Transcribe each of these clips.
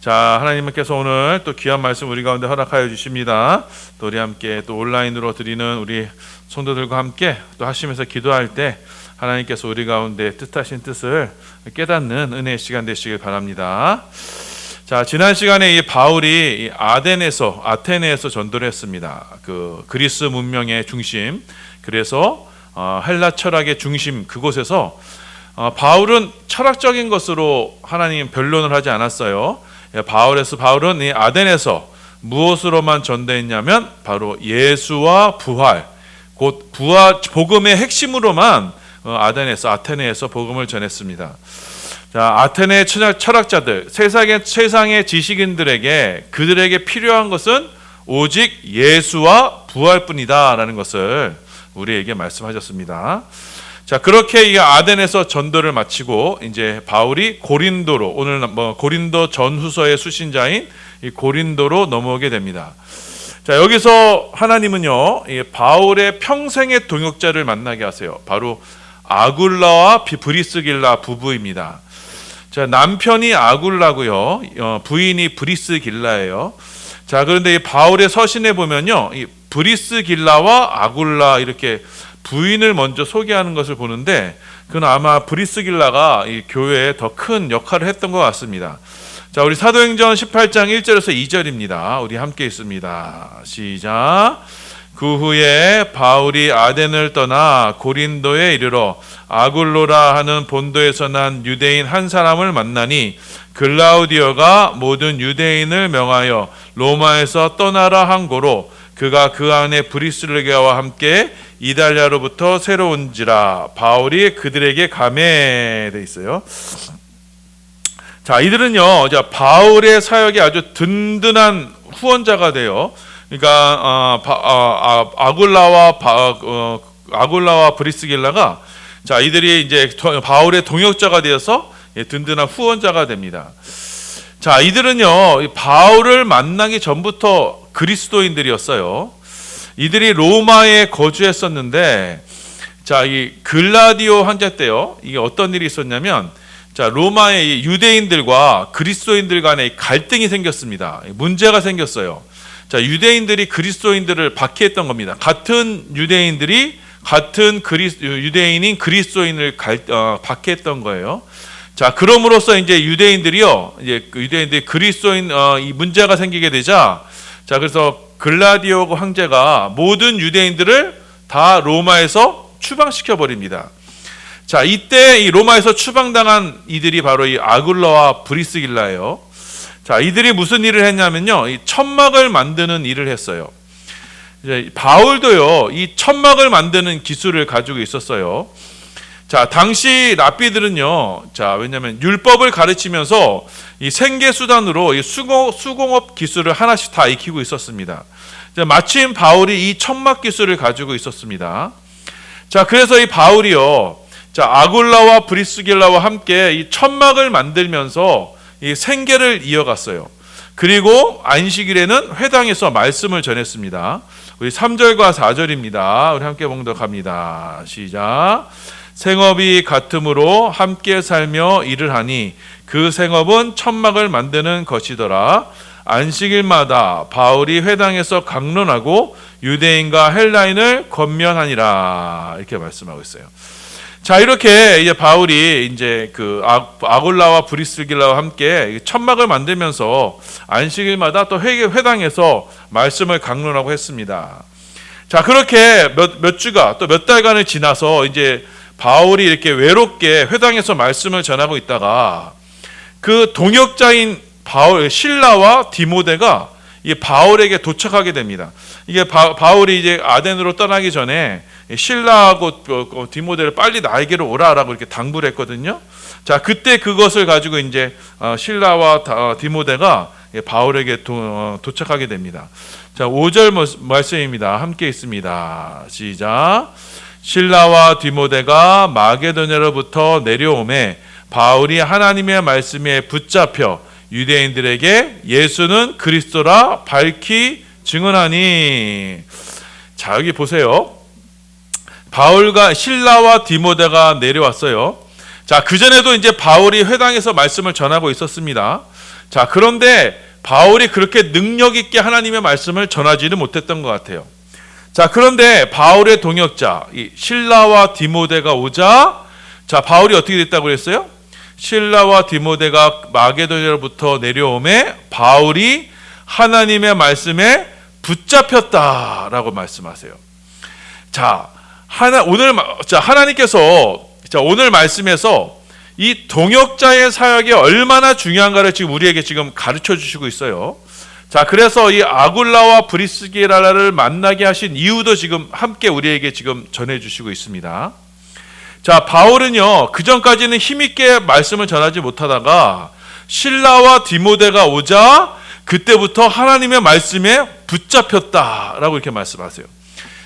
자, 하나님께서 오늘 또 귀한 말씀 우리 가운데 허락하여 주십니다. 또 우리 함께 또 온라인으로 드리는 우리 성도들과 함께 또 하시면서 기도할 때 하나님께서 우리 가운데 뜻하신 뜻을 깨닫는 은혜의 시간 되시길 바랍니다. 자, 지난 시간에 이 바울이 아테네에서 전도를 했습니다. 그 그리스 문명의 중심, 그래서 헬라 철학의 중심 그곳에서 바울은 철학적인 것으로 하나님 변론을 하지 않았어요. 바울은 이 아덴에서 무엇으로만 전도했냐면 바로 예수와 부활, 곧 복음의 핵심으로만 아테네에서 복음을 전했습니다. 자, 아테네 철학자들, 세상의 지식인들에게 그들에게 필요한 것은 오직 예수와 부활뿐이다라는 것을 우리에게 말씀하셨습니다. 자, 그렇게 이 아덴에서 전도를 마치고 이제 바울이 고린도로, 오늘 고린도 전후서의 수신자인 이 고린도로 넘어오게 됩니다. 자, 여기서 하나님은요, 이 바울의 평생의 동역자를 만나게 하세요. 바로 아굴라와 브리스길라 부부입니다. 자, 남편이 아굴라고요, 부인이 브리스길라예요. 자, 그런데 이 바울의 서신에 보면요, 이 브리스길라와 아굴라 이렇게 부인을 먼저 소개하는 것을 보는데, 그건 아마 브리스길라가 이 교회에 더 큰 역할을 했던 것 같습니다. 자, 우리 사도행전 18장 1절에서 2절입니다. 우리 함께 있습니다. 시작. 그 후에 바울이 아덴을 떠나 고린도에 이르러 아굴로라 하는 본도에서 난 유대인 한 사람을 만나니 글라우디오가 모든 유대인을 명하여 로마에서 떠나라 한 고로 그가 그 안에 브리스르게와 함께 이달리아로부터 새로 온지라. 바울이 그들에게 가매 돼 있어요. 자, 이들은요, 바울의 사역에 아주 든든한 후원자가 돼요. 그러니까 아굴라와 브리스길라가, 자, 이들이 이제 바울의 동역자가 되어서 든든한 후원자가 됩니다. 자, 이들은요, 바울을 만나기 전부터 그리스도인들이었어요. 이들이 로마에 거주했었는데, 자, 이 글라디오 황제 때요, 이게 어떤 일이 있었냐면, 자, 로마의 유대인들과 그리스도인들 간에 갈등이 생겼습니다. 문제가 생겼어요. 자, 유대인들이 그리스도인들을 박해했던 겁니다. 같은 유대인인 그리스도인을 박해했던 거예요. 자, 그럼으로써 이제 유대인들이 그리스도인 이 문제가 생기게 되자, 자, 그래서 글라디오 황제가 모든 유대인들을 다 로마에서 추방시켜 버립니다. 자, 이때 이 로마에서 추방당한 이들이 바로 이 아굴라와 브리스길라예요. 자, 이들이 무슨 일을 했냐면요, 이 천막을 만드는 일을 했어요. 이제 바울도요, 이 천막을 만드는 기술을 가지고 있었어요. 자, 당시 랍비들은요, 자, 왜냐하면 율법을 가르치면서 이 생계 수단으로 이 수공업 기술을 하나씩 다 익히고 있었습니다. 자, 마침 바울이 이 천막 기술을 가지고 있었습니다. 자, 그래서 이 바울이요, 자, 아굴라와 브리스길라와 함께 이 천막을 만들면서 이 생계를 이어갔어요. 그리고 안식일에는 회당에서 말씀을 전했습니다. 우리 3절과 4절입니다. 우리 함께 봉독합니다. 시작. 생업이 같음으로 함께 살며 일을 하니 그 생업은 천막을 만드는 것이더라. 안식일마다 바울이 회당에서 강론하고 유대인과 헬라인을 권면하니라. 이렇게 말씀하고 있어요. 자, 이렇게 이제 바울이 이제 그 아굴라와 브리스길라와 함께 천막을 만들면서 안식일마다 또 회당에서 말씀을 강론하고 했습니다. 자, 그렇게 몇 달간을 지나서 이제 바울이 이렇게 외롭게 회당에서 말씀을 전하고 있다가 그 동역자인 실라와 디모데가 이 바울에게 도착하게 됩니다. 이게 바울이 이제 아덴으로 떠나기 전에 실라하고 디모데를 빨리 나에게로 오라라고 이렇게 당부를 했거든요. 자, 그때 그것을 가지고 이제 실라와 디모데가 바울에게 도착하게 됩니다. 자, 5절 말씀입니다. 함께 있습니다. 시작. 실라와 디모데가 마게도냐로부터 내려오매 바울이 하나님의 말씀에 붙잡혀 유대인들에게 예수는 그리스도라 밝히 증언하니. 자, 여기 보세요. 바울과 실라와 디모데가 내려왔어요. 자, 그전에도 이제 바울이 회당에서 말씀을 전하고 있었습니다. 자, 그런데 바울이 그렇게 능력 있게 하나님의 말씀을 전하지는 못했던 것 같아요. 자, 그런데 바울의 동역자 이 실라와 디모데가 오자, 자, 바울이 어떻게 됐다고 그랬어요? 실라와 디모데가 마게도냐로부터 내려오매 바울이 하나님의 말씀에 붙잡혔다라고 말씀하세요. 자, 하나님께서 오늘 말씀에서 이 동역자의 사역이 얼마나 중요한가를 지금 우리에게 지금 가르쳐 주시고 있어요. 자, 그래서 이 아굴라와 브리스기라를 만나게 하신 이유도 지금 함께 우리에게 지금 전해 주시고 있습니다. 자, 바울은요, 그 전까지는 힘있게 말씀을 전하지 못하다가 실라와 디모데가 오자 그때부터 하나님의 말씀에 붙잡혔다라고 이렇게 말씀하세요.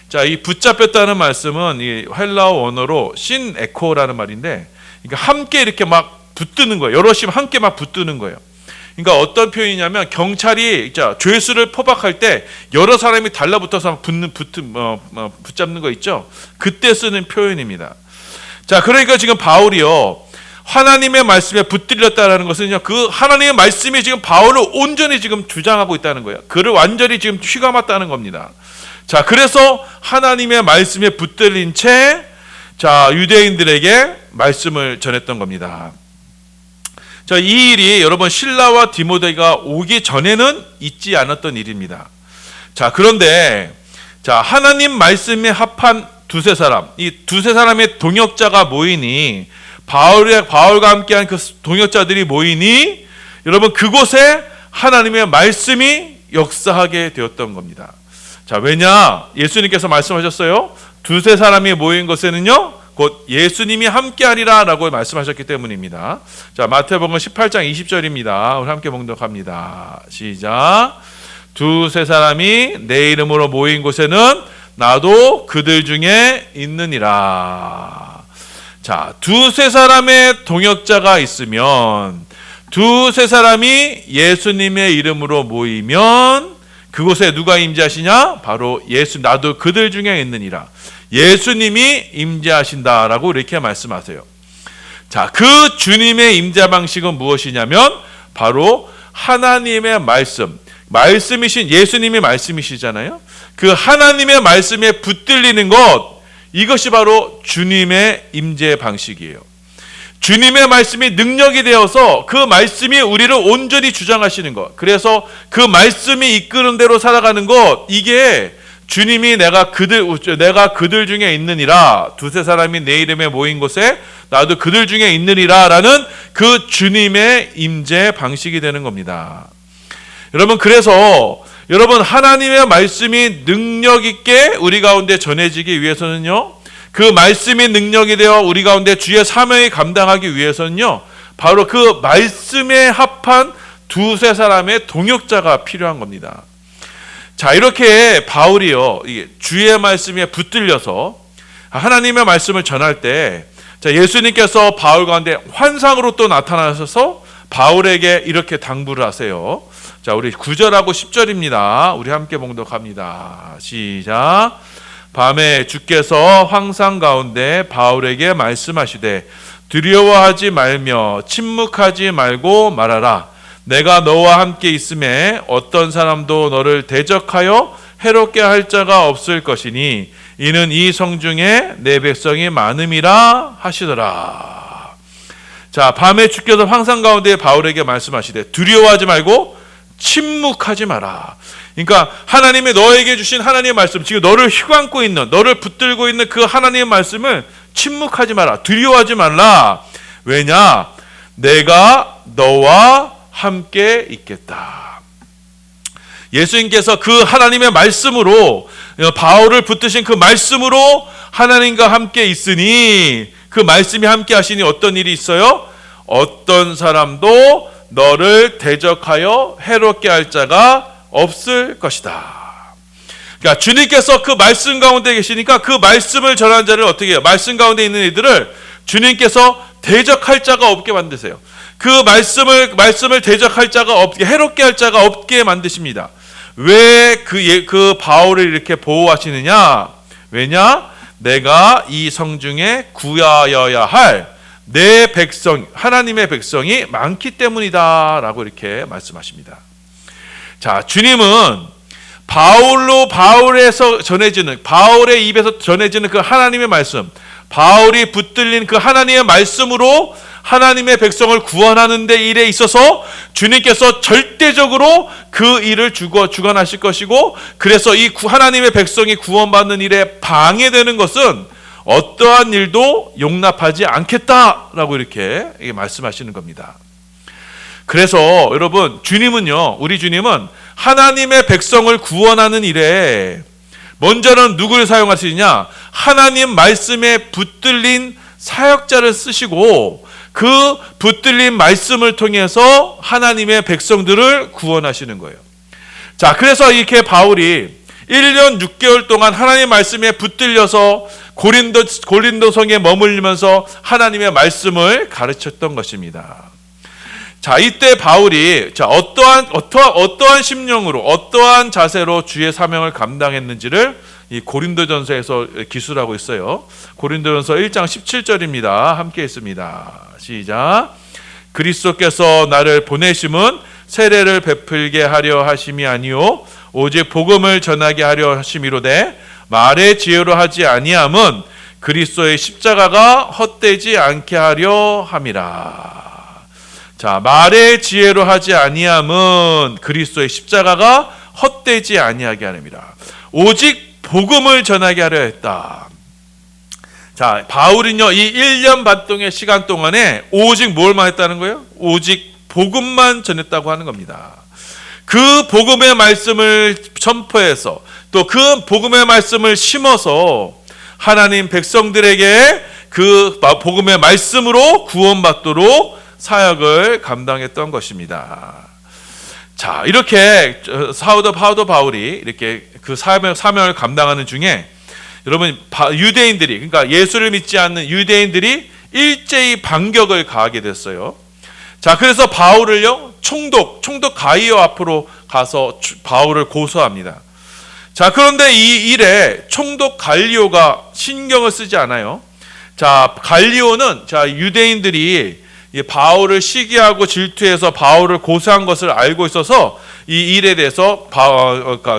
자, 이 붙잡혔다는 말씀은 이 헬라어 원어로 신에코라는 말인데, 그러니까 함께 이렇게 막 붙드는 거예요. 여럿이 함께 막 붙드는 거예요. 그러니까 어떤 표현이냐면 경찰이 죄수를 포박할 때 여러 사람이 달라붙어서 붙잡는 거 있죠. 그때 쓰는 표현입니다. 자, 그러니까 지금 바울이요, 하나님의 말씀에 붙들렸다라는 것은요, 그 하나님의 말씀이 지금 바울을 온전히 지금 주장하고 있다는 거예요. 그를 완전히 지금 휘감았다는 겁니다. 자, 그래서 하나님의 말씀에 붙들린 채, 자, 유대인들에게 말씀을 전했던 겁니다. 자, 이 일이 여러분 실라와 디모데가 오기 전에는 있지 않았던 일입니다. 자, 그런데 자, 하나님 말씀에 합한 두세 사람, 이 두세 사람의 동역자가 모이니, 바울과 함께한 그 동역자들이 모이니, 여러분 그곳에 하나님의 말씀이 역사하게 되었던 겁니다. 자, 왜냐? 예수님께서 말씀하셨어요. 두세 사람이 모인 곳에는요, 곧 예수님이 함께하리라 라고 말씀하셨기 때문입니다. 자, 마태복음 18장 20절입니다. 우리 함께 봉독합니다. 시작. 두세 사람이 내 이름으로 모인 곳에는 나도 그들 중에 있느니라. 자, 두세 사람의 동역자가 있으면, 두세 사람이 예수님의 이름으로 모이면 그곳에 누가 임재하시냐? 바로 예수, 나도 그들 중에 있느니라. 예수님이 임재하신다라고 이렇게 말씀하세요. 자, 그 주님의 임재 방식은 무엇이냐면 바로 하나님의 말씀이신 예수님의 말씀이시잖아요. 그 하나님의 말씀에 붙들리는 것, 이것이 바로 주님의 임재 방식이에요. 주님의 말씀이 능력이 되어서 그 말씀이 우리를 온전히 주장하시는 것, 그래서 그 말씀이 이끄는 대로 살아가는 것, 이게 주님이 내가 그들 중에 있느니라, 두세 사람이 내 이름에 모인 곳에 나도 그들 중에 있느니라 라는 그 주님의 임재 방식이 되는 겁니다. 여러분, 그래서 여러분 하나님의 말씀이 능력 있게 우리 가운데 전해지기 위해서는요, 그 말씀이 능력이 되어 우리 가운데 주의 사명을 감당하기 위해서는요, 바로 그 말씀에 합한 두세 사람의 동역자가 필요한 겁니다. 자, 이렇게 바울이요, 주의 말씀에 붙들려서 하나님의 말씀을 전할 때, 자, 예수님께서 바울 가운데 환상으로 또 나타나셔서 바울에게 이렇게 당부를 하세요. 자, 우리 9절하고 10절입니다. 우리 함께 봉독합니다. 시작. 밤에 주께서 환상 가운데 바울에게 말씀하시되 두려워하지 말며 침묵하지 말고 말하라. 내가 너와 함께 있음에 어떤 사람도 너를 대적하여 해롭게 할 자가 없을 것이니 이는 이 성중에 내 백성이 많음이라 하시더라. 자, 밤에 주께서 환상 가운데 바울에게 말씀하시되 두려워하지 말고 침묵하지 마라. 그러니까 하나님이 너에게 주신 하나님의 말씀, 지금 너를 휘감고 있는, 너를 붙들고 있는 그 하나님의 말씀을 침묵하지 마라. 두려워하지 말라. 왜냐? 내가 너와 함께 있겠다. 예수님께서 그 하나님의 말씀으로, 바울을 붙드신 그 말씀으로 하나님과 함께 있으니, 그 말씀이 함께 하시니 어떤 일이 있어요? 어떤 사람도 너를 대적하여 해롭게 할 자가 없을 것이다. 그러니까 주님께서 그 말씀 가운데 계시니까 그 말씀을 전하는 자를 어떻게 해요? 말씀 가운데 있는 이들을 주님께서 대적할 자가 없게 만드세요. 그 말씀을 대적할 자가 없게, 해롭게 할 자가 없게 만드십니다. 왜 그 바울을 이렇게 보호하시느냐? 왜냐? 내가 이 성중에 구하여야 할 내 백성, 하나님의 백성이 많기 때문이다라고 이렇게 말씀하십니다. 자, 주님은 바울의 입에서 전해지는 그 하나님의 말씀, 바울이 붙들린 그 하나님의 말씀으로 하나님의 백성을 구원하는 데 일에 있어서 주님께서 절대적으로 그 일을 주관하실 것이고, 그래서 이 하나님의 백성이 구원받는 일에 방해되는 것은 어떠한 일도 용납하지 않겠다라고 이렇게 말씀하시는 겁니다. 그래서 여러분, 우리 주님은 하나님의 백성을 구원하는 일에 먼저는 누구를 사용하시느냐? 하나님 말씀에 붙들린 사역자를 쓰시고, 그 붙들린 말씀을 통해서 하나님의 백성들을 구원하시는 거예요. 자, 그래서 이렇게 바울이 1년 6개월 동안 하나님의 말씀에 붙들려서 고린도성에 머물면서 하나님의 말씀을 가르쳤던 것입니다. 자, 이때 바울이 어떠한 심령으로, 어떠한 자세로 주의 사명을 감당했는지를 이 고린도전서에서 기술하고 있어요. 고린도전서 1장 17절입니다. 함께 읽습니다. 시작. 그리스도께서 나를 보내심은 세례를 베풀게 하려 하심이 아니요 오직 복음을 전하게 하려 하심이로되, 말의 지혜로 하지 아니함은 그리스도의 십자가가 헛되지 않게 하려 함이라. 자, 말의 지혜로 하지 아니함은 그리스도의 십자가가 헛되지 아니하게 하느니라. 오직 복음을 전하게 하려 했다. 자, 바울은요, 이 1년 반 동의 시간 동안에 오직 뭘만 했다는 거예요? 오직 복음만 전했다고 하는 겁니다. 그 복음의 말씀을 선포해서, 또 그 복음의 말씀을 심어서 하나님 백성들에게 그 복음의 말씀으로 구원받도록 사역을 감당했던 것입니다. 자, 이렇게 사도 바울이 이렇게 그 사명을 감당하는 중에, 여러분, 유대인들이, 그러니까 예수를 믿지 않는 유대인들이 일제히 반격을 가하게 됐어요. 자, 그래서 바울을요, 총독 가이오 앞으로 가서 바울을 고소합니다. 자, 그런데 이 일에 총독 갈리오가 신경을 쓰지 않아요. 자, 갈리오는 유대인들이 바울을 시기하고 질투해서 바울을 고소한 것을 알고 있어서 이 일에 대해서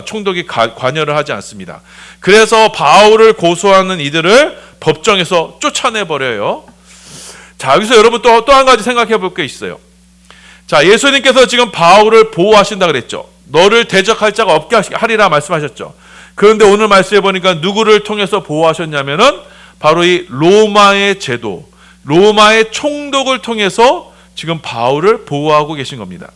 총독이 관여를 하지 않습니다. 그래서 바울을 고소하는 이들을 법정에서 쫓아내버려요. 자, 여기서 여러분 또 한 가지 생각해 볼 게 있어요. 자, 예수님께서 지금 바울을 보호하신다 그랬죠. 너를 대적할 자가 없게 하리라 말씀하셨죠. 그런데 오늘 말씀해 보니까 누구를 통해서 보호하셨냐면은 바로 이 로마의 제도, 로마의 총독을 통해서 지금 바울을 보호하고 계신 겁니다.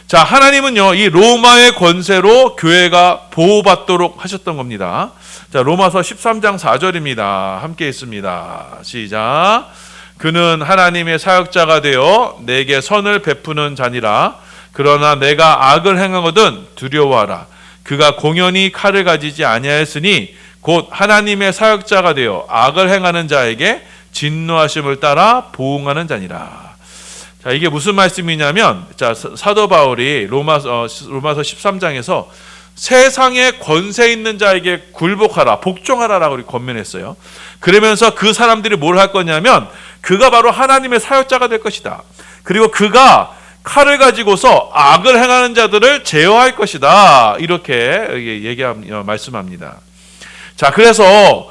자, 하나님은요, 이 로마의 권세로 교회가 보호받도록 하셨던 겁니다. 자, 로마서 13장 4절입니다. 함께 읽습니다. 시작. 그는 하나님의 사역자가 되어 내게 선을 베푸는 자니라. 그러나 내가 악을 행하거든 두려워하라. 그가 공연히 칼을 가지지 아니하였으니 곧 하나님의 사역자가 되어 악을 행하는 자에게 진노하심을 따라 보응하는 자니라. 자, 이게 무슨 말씀이냐면, 자, 사도 바울이 로마서 13장에서 세상에 권세 있는 자에게 굴복하라, 복종하라라고 권면했어요. 그러면서 그 사람들이 뭘 할 거냐면, 그가 바로 하나님의 사역자가 될 것이다. 그리고 그가 칼을 가지고서 악을 행하는 자들을 제어할 것이다. 이렇게 말씀합니다. 자, 그래서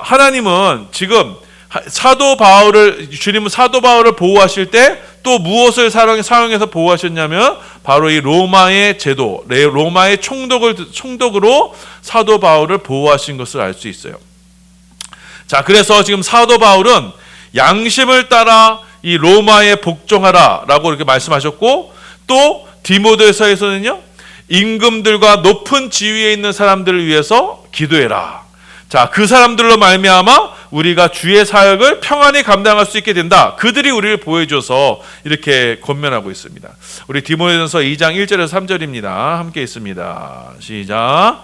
하나님은 지금 주님은 사도 바울을 보호하실 때 또 무엇을 사용해서 보호하셨냐면, 바로 이 로마의 제도, 로마의 총독으로 사도 바울을 보호하신 것을 알 수 있어요. 자, 그래서 지금 사도 바울은 양심을 따라 이 로마에 복종하라라고 이렇게 말씀하셨고, 또 디모데서에서는요, 임금들과 높은 지위에 있는 사람들을 위해서 기도해라. 자, 그 사람들로 말미암아 우리가 주의 사역을 평안히 감당할 수 있게 된다. 그들이 우리를 보여줘서 이렇게 권면하고 있습니다. 우리 디모데전서 2장 1절에서 3절입니다. 함께 있습니다. 시작.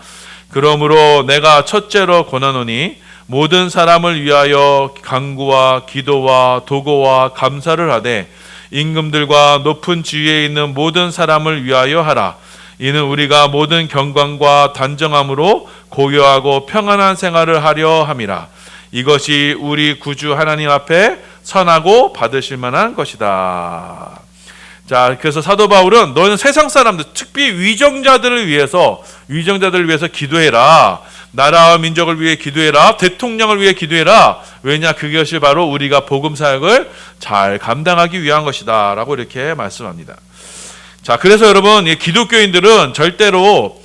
그러므로 내가 첫째로 권하노니 모든 사람을 위하여 간구와 기도와 도고와 감사를 하되 임금들과 높은 지위에 있는 모든 사람을 위하여 하라. 이는 우리가 모든 경건과 단정함으로 고요하고 평안한 생활을 하려 함이라. 이것이 우리 구주 하나님 앞에 선하고 받으실 만한 것이다. 자, 그래서 사도 바울은 너는 세상 사람들, 특히 위정자들을 위해서 기도해라. 나라와 민족을 위해 기도해라. 대통령을 위해 기도해라. 왜냐? 그것이 바로 우리가 복음 사역을 잘 감당하기 위한 것이다 라고 이렇게 말씀합니다. 자, 그래서 여러분, 기독교인들은 절대로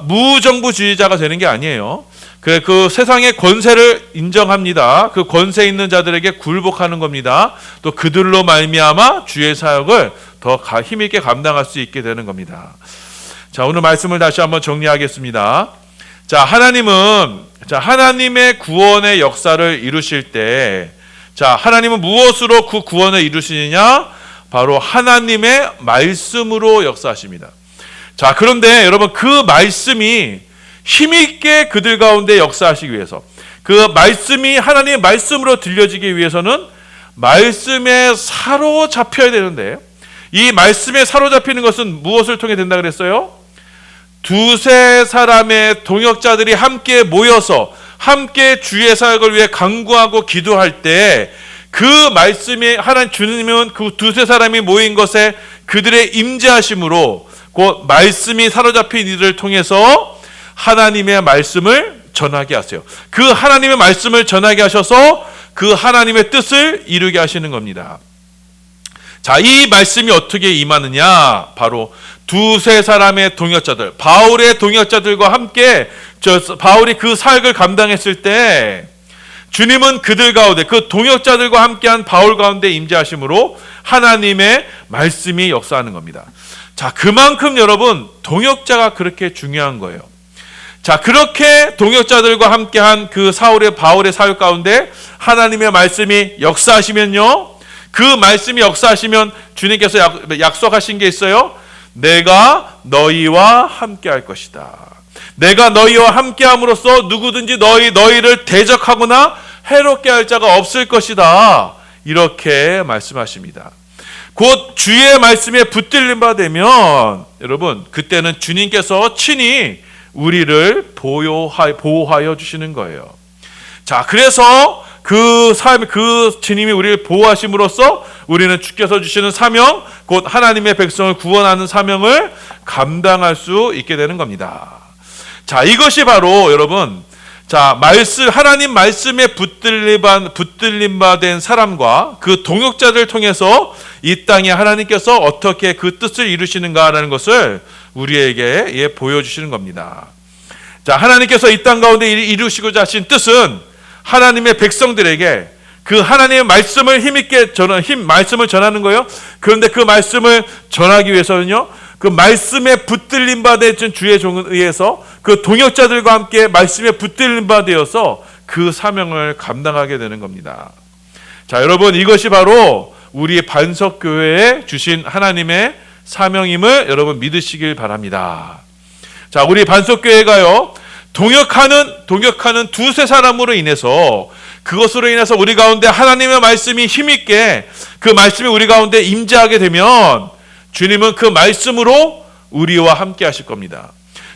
무정부주의자가 되는 게 아니에요. 그 세상의 권세를 인정합니다. 그 권세 있는 자들에게 굴복하는 겁니다. 또 그들로 말미암아 주의 사역을 더 힘있게 감당할 수 있게 되는 겁니다. 자, 오늘 말씀을 다시 한번 정리하겠습니다. 자, 하나님의 구원의 역사를 이루실 때, 하나님은 무엇으로 그 구원을 이루시느냐? 바로 하나님의 말씀으로 역사하십니다. 자, 그런데 여러분, 그 말씀이 힘있게 그들 가운데 역사하시기 위해서, 그 말씀이 하나님의 말씀으로 들려지기 위해서는 말씀에 사로잡혀야 되는데, 이 말씀에 사로잡히는 것은 무엇을 통해 된다 그랬어요? 두세 사람의 동역자들이 함께 모여서 함께 주의 사역을 위해 간구하고 기도할 때, 그 말씀이 하나님 주님은 그 두세 사람이 모인 것에 그들의 임재하심으로 그 말씀이 사로잡힌 이들을 통해서 하나님의 말씀을 전하게 하세요. 그 하나님의 말씀을 전하게 하셔서 그 하나님의 뜻을 이루게 하시는 겁니다. 자, 이 말씀이 어떻게 임하느냐? 바로 두세 사람의 동역자들, 바울의 동역자들과 함께 바울이 그 사역을 감당했을 때 주님은 그들 가운데, 그 동역자들과 함께한 바울 가운데 임재하심으로 하나님의 말씀이 역사하는 겁니다. 자, 그만큼 여러분, 동역자가 그렇게 중요한 거예요. 자, 그렇게 동역자들과 함께한 그 바울의 사역 가운데 하나님의 말씀이 역사하시면요, 그 말씀이 역사하시면 주님께서 약속하신 게 있어요. 내가 너희와 함께할 것이다. 내가 너희와 함께함으로써 누구든지 너희를 대적하거나 해롭게 할 자가 없을 것이다. 이렇게 말씀하십니다. 곧 주의 말씀에 붙들림 바 되면 여러분, 그때는 주님께서 친히 우리를 보호하여 주시는 거예요. 자, 그래서 그 주님이 우리를 보호하심으로써 우리는 주께서 주시는 사명, 곧 하나님의 백성을 구원하는 사명을 감당할 수 있게 되는 겁니다. 자, 이것이 바로 여러분, 하나님 말씀에 붙들림 바 된 사람과 그 동역자들 통해서 이 땅에 하나님께서 어떻게 그 뜻을 이루시는가라는 것을 우리에게 보여주시는 겁니다. 자, 하나님께서 이 땅 가운데 이루시고자 하신 뜻은 하나님의 백성들에게 그 하나님의 말씀을 힘있게 말씀을 전하는 거예요. 그런데 그 말씀을 전하기 위해서는요, 그 말씀에 붙들림 바 된 주의 종에 의해서 그 동역자들과 함께 말씀에 붙들림 바 되어서 그 사명을 감당하게 되는 겁니다. 자, 여러분, 이것이 바로 우리 반석교회에 주신 하나님의 사명임을 여러분 믿으시길 바랍니다. 자, 우리 반석교회가요, 동역하는 두세 사람으로 인해서, 그것으로 인해서 우리 가운데 하나님의 말씀이 힘있게 그 말씀이 우리 가운데 임재하게 되면 주님은 그 말씀으로 우리와 함께 하실 겁니다.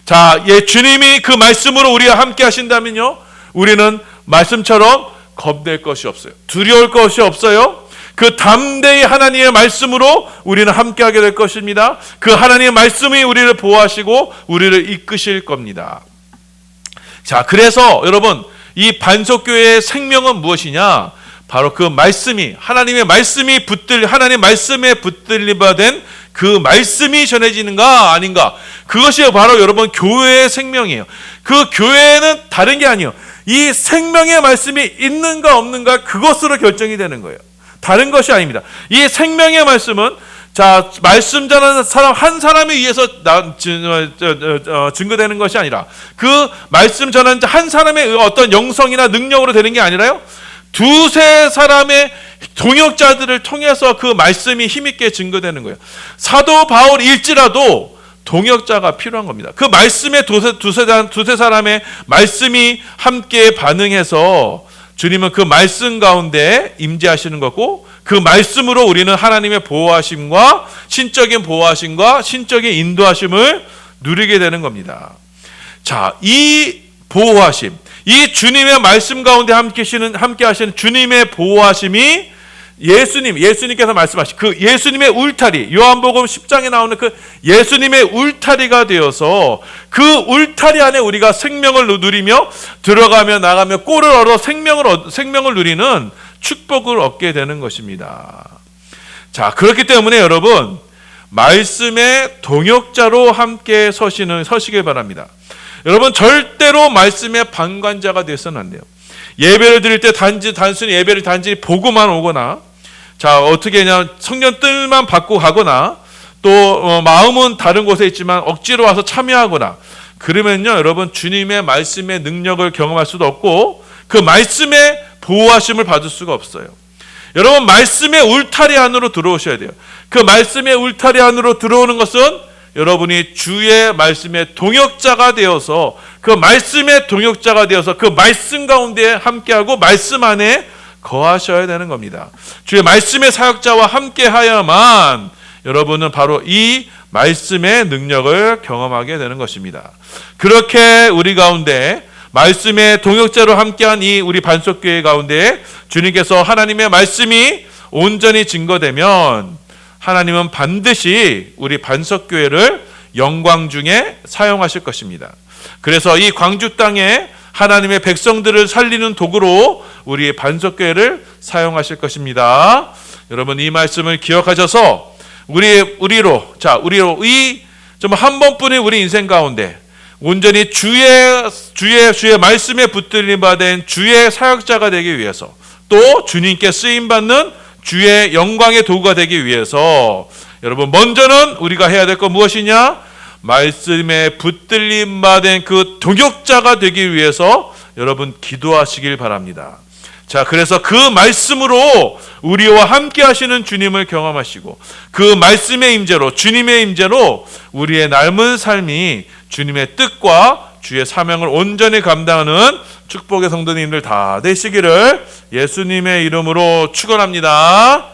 자, 주님이 그 말씀으로 우리와 함께 하신다면요, 우리는 말씀처럼 겁낼 것이 없어요. 두려울 것이 없어요. 그 담대히 하나님의 말씀으로 우리는 함께하게 될 것입니다. 그 하나님의 말씀이 우리를 보호하시고 우리를 이끄실 겁니다. 자, 그래서 여러분, 이 반석교회의 생명은 무엇이냐? 바로 그 말씀이, 하나님의 말씀에 붙들림 바 된 그 말씀이 전해지는가 아닌가, 그것이 바로 여러분 교회의 생명이에요. 그 교회는 다른 게 아니에요. 이 생명의 말씀이 있는가 없는가, 그것으로 결정이 되는 거예요. 다른 것이 아닙니다. 이 생명의 말씀은, 자, 말씀 전하는 사람 한 사람에 의해서 증거되는 것이 아니라, 그 말씀 전하는 한 사람의 어떤 영성이나 능력으로 되는 게 아니라요, 두세 사람의 동역자들을 통해서 그 말씀이 힘있게 증거되는 거예요. 사도 바울일지라도 동역자가 필요한 겁니다. 그 말씀에 두세 사람의 말씀이 함께 반응해서 주님은 그 말씀 가운데 임재하시는 거고, 그 말씀으로 우리는 하나님의 보호하심과 신적인 인도하심을 누리게 되는 겁니다. 자, 이 보호하심, 이 주님의 말씀 가운데 함께 하시는 주님의 보호하심이 예수님께서 말씀하신 그 예수님의 울타리, 요한복음 10장에 나오는 그 예수님의 울타리가 되어서 그 울타리 안에 우리가 생명을 누리며 들어가며 나가며 꼴을 얻어 생명을 누리는 축복을 얻게 되는 것입니다. 자, 그렇기 때문에 여러분, 말씀의 동역자로 함께 서시길 바랍니다. 여러분, 절대로 말씀의 방관자가 되어서는 안 돼요. 예배를 드릴 때 단순히 예배를 단지 보고만 오거나, 자, 어떻게 그냥 성전 뜰만 받고 가거나, 또 마음은 다른 곳에 있지만 억지로 와서 참여하거나, 그러면요, 여러분, 주님의 말씀의 능력을 경험할 수도 없고 그 말씀의 보호하심을 받을 수가 없어요. 여러분, 말씀의 울타리 안으로 들어오셔야 돼요. 그 말씀의 울타리 안으로 들어오는 것은 여러분이 주의 말씀의 동역자가 되어서 그 말씀의 동역자가 되어서 그 말씀 가운데 함께하고 말씀 안에 거하셔야 되는 겁니다. 주의 말씀의 사역자와 함께하야만 여러분은 바로 이 말씀의 능력을 경험하게 되는 것입니다. 그렇게 우리 가운데 말씀의 동역자로 함께한 이 우리 반석교회 가운데 주님께서 하나님의 말씀이 온전히 증거되면 하나님은 반드시 우리 반석교회를 영광 중에 사용하실 것입니다. 그래서 이 광주 땅에 하나님의 백성들을 살리는 도구로 우리 반석교회를 사용하실 것입니다. 여러분, 이 말씀을 기억하셔서 우리로 이 좀 한 번뿐인 우리 인생 가운데 온전히 주의 말씀에 붙들림 받은 주의 사역자가 되기 위해서, 또 주님께 쓰임 받는 주의 영광의 도구가 되기 위해서 여러분, 먼저는 우리가 해야 될 건 무엇이냐? 말씀에 붙들림 받은 그 동역자가 되기 위해서 여러분 기도하시길 바랍니다. 자, 그래서 그 말씀으로 우리와 함께 하시는 주님을 경험하시고 그 말씀의 임재로, 주님의 임재로 우리의 남은 삶이 주님의 뜻과 주의 사명을 온전히 감당하는 축복의 성도님들 다 되시기를 예수님의 이름으로 축원합니다.